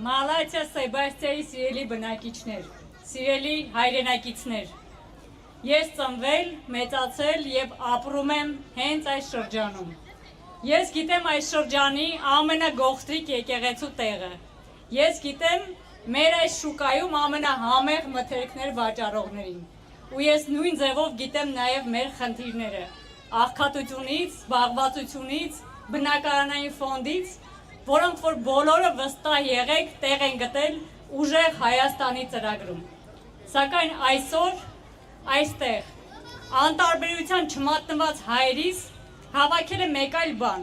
Մալացիա Սեբաստիայի սիրելի բնակիչներ, սիրելի հայրենակիցներ, ես ծնվել, մեծացել և ապրում եմ հենց այս շրջանում։ Ես գիտեմ այս շրջանի ամենագողտրիկ եկեղեցու տեղը։ Ես գիտեմ մեր այս շուկայում ամենահամեղ մթերքներ վաճառողներին։ Ու ես նույն ձևով գիտեմ նաև մեր խնդիրները, աղքատությունից, զբաղվածությունից, բնակարանային ֆոնդից, որոնք որ բոլորը վստահ եղեք տեղ են գտել ուժեղ Հայաստանի ծրագրում։ Սակայն այսօր այստեղ անտարբերության չմատնված հայրիս հավաքել է մեկ այլ բան,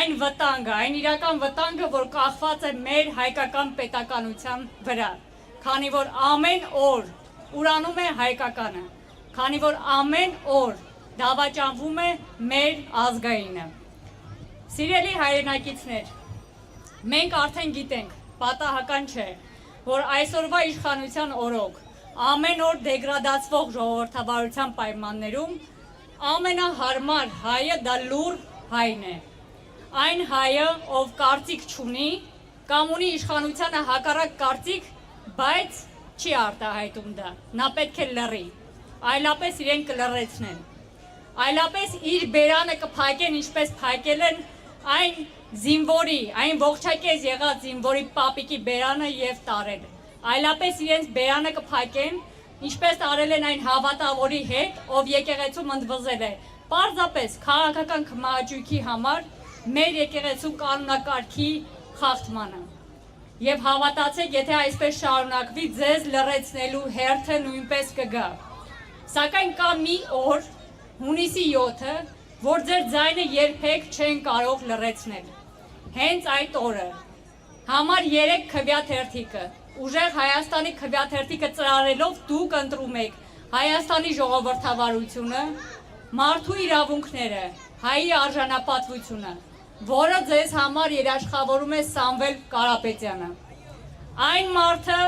այն վտանգը, այն իրական վտանգը, որ կախված է մեր հայկական պետականության վրա, քանի որ ամեն օր ուրանում է հայկականը, քանի որ ամեն օր դավաճանվում է մեր ազգայինը։ Սիրելի հայրենակիցներ, մենք արդեն գիտենք, պատահական չէ, որ այսօրվա իշխանության օրոք ամեն օր դեգրադացվող ժողովրդավարության պայմաններում ամենահարմար հայը դա լուռ հայն է։ Այն հայը, ով կարծիք չունի կամ ունի իշխանությանը հակառակ կարծիք, բայց չի արտահայտում դա, նա պետք է լռի, այլապես իրեն կլռեցնեն, այլապես իր բերանը կփակեն, ինչպես փակել են այն զինվորի, այն ողջակեզ եղած զինվորի պապիկի բերանը և տարել, այլապես իրենց բերանը կփակեն, ինչպես արել են այն հավատավորի հետ, ով եկեղեցում ընդվզել է, պարզապես քաղաքական քմահաճույքի համար մեր եկեղեցու կանոնակարգի խախտմանը։ Եվ հավատացեք, եթե այսպես շարունակվի, ձեզ լռեցնելու հերթը նույնպես կգա։ Սակայն կա մի օր, հունիսի 7-ը, որ ձեր ձայնը երբեք չեն կարող լռեցնել։ Հենց այդ օրը համար 3 քվյաթերթիկը, ուժեղ Հայաստանի քվյաթերթիկը ծրարելով դուք ընտրում եք Հայաստանի ժողովրդավարությունը, մարդու իրավունքները, հայի արժանապատվությունը, որը ձեզ համար երաշխավորում է Սամվել Կարապետյանը։ Այն մարդը,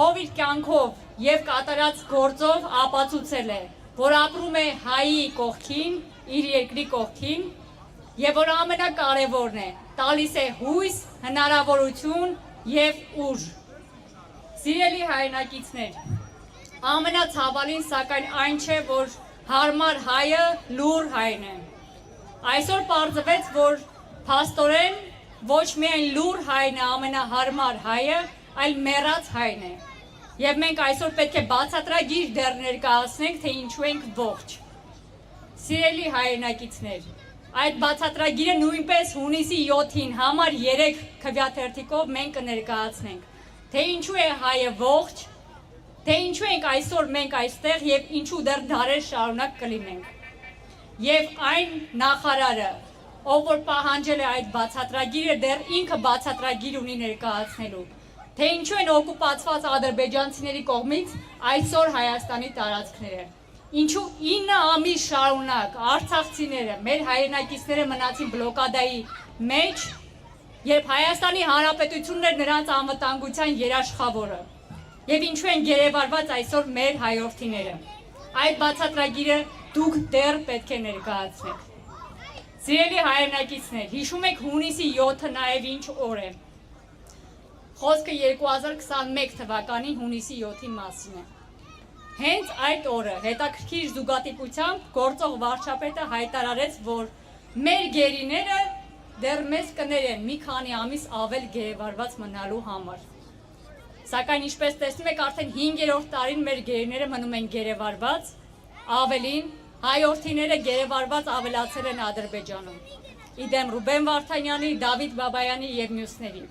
ով իր կյանքով և կատարած գործով ապացուցել է, որ ապրում է հայի կողքին, իր երկրի կողքին, և որ ամենակարևորն է, տալիս է հույս, հնարավորություն և ուժ։ Սիրելի հայրենակիցներ, ամենացավալին սակայն այն չէ, որ հարմար հայը լուռ հայն է։ Այսօր պարզվեց, որ փաստորեն ոչ միայն լուռ հայն է ամենահարմար հայը, այլ մեռած հայն է։ Եվ մենք այսօր պետք է բացատրագիր դեռ ներկայացնենք, թե ինչու ենք ողջ։ Սիրելի հայրենակիցներ, այդ բացատրագիրը նույնպես հունիսի 7-ին համար 3 քվյաթերթիկով մենք կներկայացնենք, թե ինչու է հայը ողջ, թե ինչու ենք այսօր մենք այստեղ և ինչու դեռ դարեր շարունակ կլինենք։ Եվ այն նախարարը, ով որ պահանջել է այդ բացատրագիրը, դեռ ինքը բացատրագիր ունի ներկայացնելու, թե ինչու են օկուպացված ադրբեջանցիների կողմից այսօր Հայաստանի տարածքները, ինչու 9 ամիս շարունակ արցախցիները, մեր հայրենակիցները մնացին բլոկադայի մեջ, երբ Հայաստանի Հանրապետությունն էր նրանց անվտանգության երաշխավորը, և ինչու են գերեվարված այսօր մեր հայրենիները։ Այդ բացատրագիրը դուք դեռ պետք է ներկայացնեք։ Սիրելի հայրենակիցներ, հիշում եք հունիսի 7-ը նաև ինչ օր է։ Խոսքը 2021 թվականի հունիսի 7-ի մասին է։ Հենց այդ օրը հետաքրքիր զուգադիպությամբ գործող վարչապետը հայտարարեց, որ մեր գերիները դեռ մեզ կներեն մի քանի ամիս ավել գերեվարված մնալու համար։ Սակայն ինչպես տեսնում եք, արդեն 5-րդ տարին մեր գերիները մնում են գերեվարված, ավելին հայորդիները գերեվարված ավելացել են Ադրբեջանում, իդեմ Ռուբեն Վարդանյանի, Դավիթ Բաբայանի և մյուսների։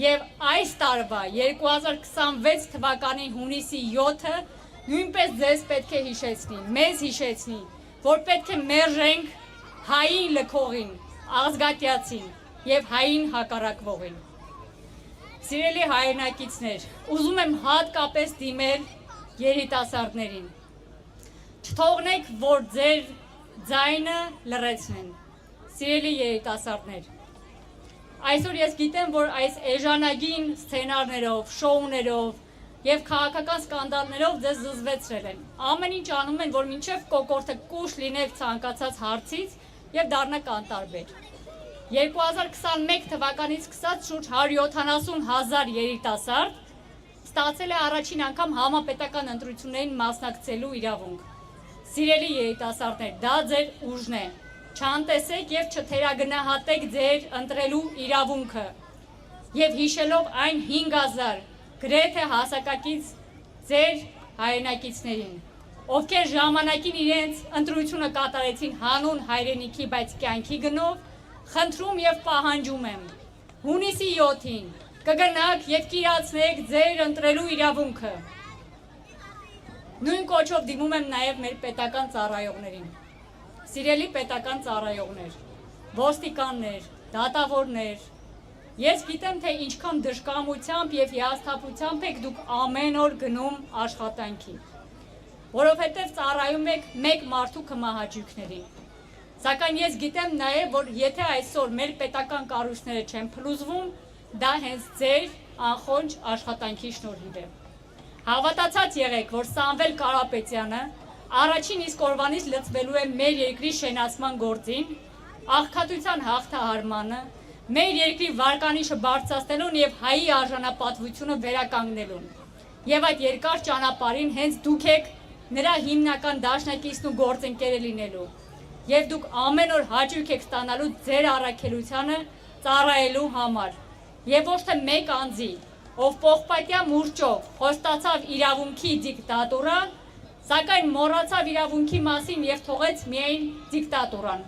Եվ այս տարվա 2026 թվականի հունիսի 7-ը նույնպես ձեզ պետք է հիշեցնի, մեզ հիշեցնի, որ պետք է մերժենք հային լքողին, ազգատյացին և հային հակառակվողին։ Սիրելի հայրենակիցներ, ուզում եմ հատկապես դիմել երիտասարդներին։ Չթողնեք, որ ձեր ձայնը լռեցնեն։ Սիրելի երիտասարդներ, այսօր ես գիտեմ, որ այս էժանագին սցենարներով, շոուներով և քաղաքական սկանդալներով ձեզ զզվեցրել են։ Ամեն ինչ անում են, որ մինչև կոկորդը կուշ լինեք ցանկացած հարցից և դառնաք անտարբեր։ 2021 թվականից սկսած շուրջ 170,000 երիտասարդ ստացել է առաջին անգամ համապետական ընտրություններին մասնակցելու իրավունք։ Սիրելի երիտասարդներ, դա ձեր ուժն է։ Չանտեսեք եւ չթերագնահատեք ձեր ընտրելու իրավունքը։ Եվ հիշելով այն 5,000 գրեթե հասակակից ձեր հայրենակիցներին, ովքեր ժամանակին իրենց ընտրությունը կատարեցին հանուն հայրենիքի, բայց կյանքի գնով, խնդրում եւ պահանջում եմ հունիսի 7-ին կգնաք եւ կիրացնեք ձեր ընտրելու իրավունքը։ Նույն կոչով դիմում եմ նաեւ մեր պետական ծառայողներին։ Սիրելի պետական ծառայողներ, ոստիկաններ, դատավորներ, ես գիտեմ, թե ինչքան դժկամությամբ եւ հիասթափությամբ եք դուք ամեն օր գնում աշխատանքի, որովհետեւ ծառայում եք մեկ մարդու կմահաճույքներին։ Սակայն ես գիտեմ նաեւ, որ եթե այսօր մեր պետական կառույցները չեն փլուզվում, դա հենց ձեր անխոնջ աշխատանքի շնորհիվ է։ Հավատացած եղեք, որ Սամվել Կարապետյանը առաջին իսկ օրվանից լծվելու է մեր երկրի շենացման գործին, աղքատության հաղթահարմանը, մեր երկրի վարկանիշը բարձրացնելուն եւ հայի արժանապատվությունը վերականգնելուն։ Եվ այդ երկար ճանապարհին հենց դուք եք նրա հիմնական դաշնակիցն ու գործընկերը լինելու։ Եվ դուք ամեն օր հաճույք եք ստանալու ձեր առաքելությանը ծառայելու համար։ Եվ ոչ թե մեկ անձի, ով պողպատյա մուրճով խոստացավ իրավունքի դիկտատուրա, սակայն մոռացավ իրավունքի մասին եւ թողեց միայն դիկտատուրան,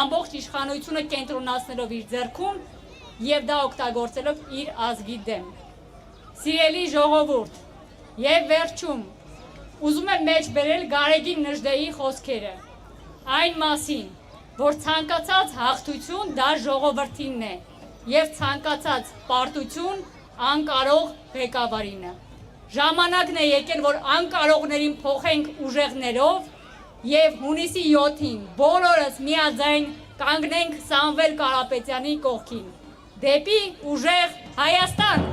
ամբողջ իշխանությունը կենտրոնացնելով իր ձեռքում եւ դա օգտագործելով իր ազգի դեմ։ Սիրելի ժողովուրդ, եւ վերջում ուզում եմ մեջ բերել Գարեգին Նժդեի խոսքերը այն մասին, որ ցանկացած հաղթություն դա ժողովրդինն է եւ ցանկացած պարտություն անկարող ղեկավարինը։ Ժամանակն է եկել, որ անկարողներին փոխենք ուժեղներով եւ հունիսի 7-ին բոլորս միաձայն կանգնենք Սամվել Կարապետյանի կողքին։ Դեպի ուժեղ Հայաստան։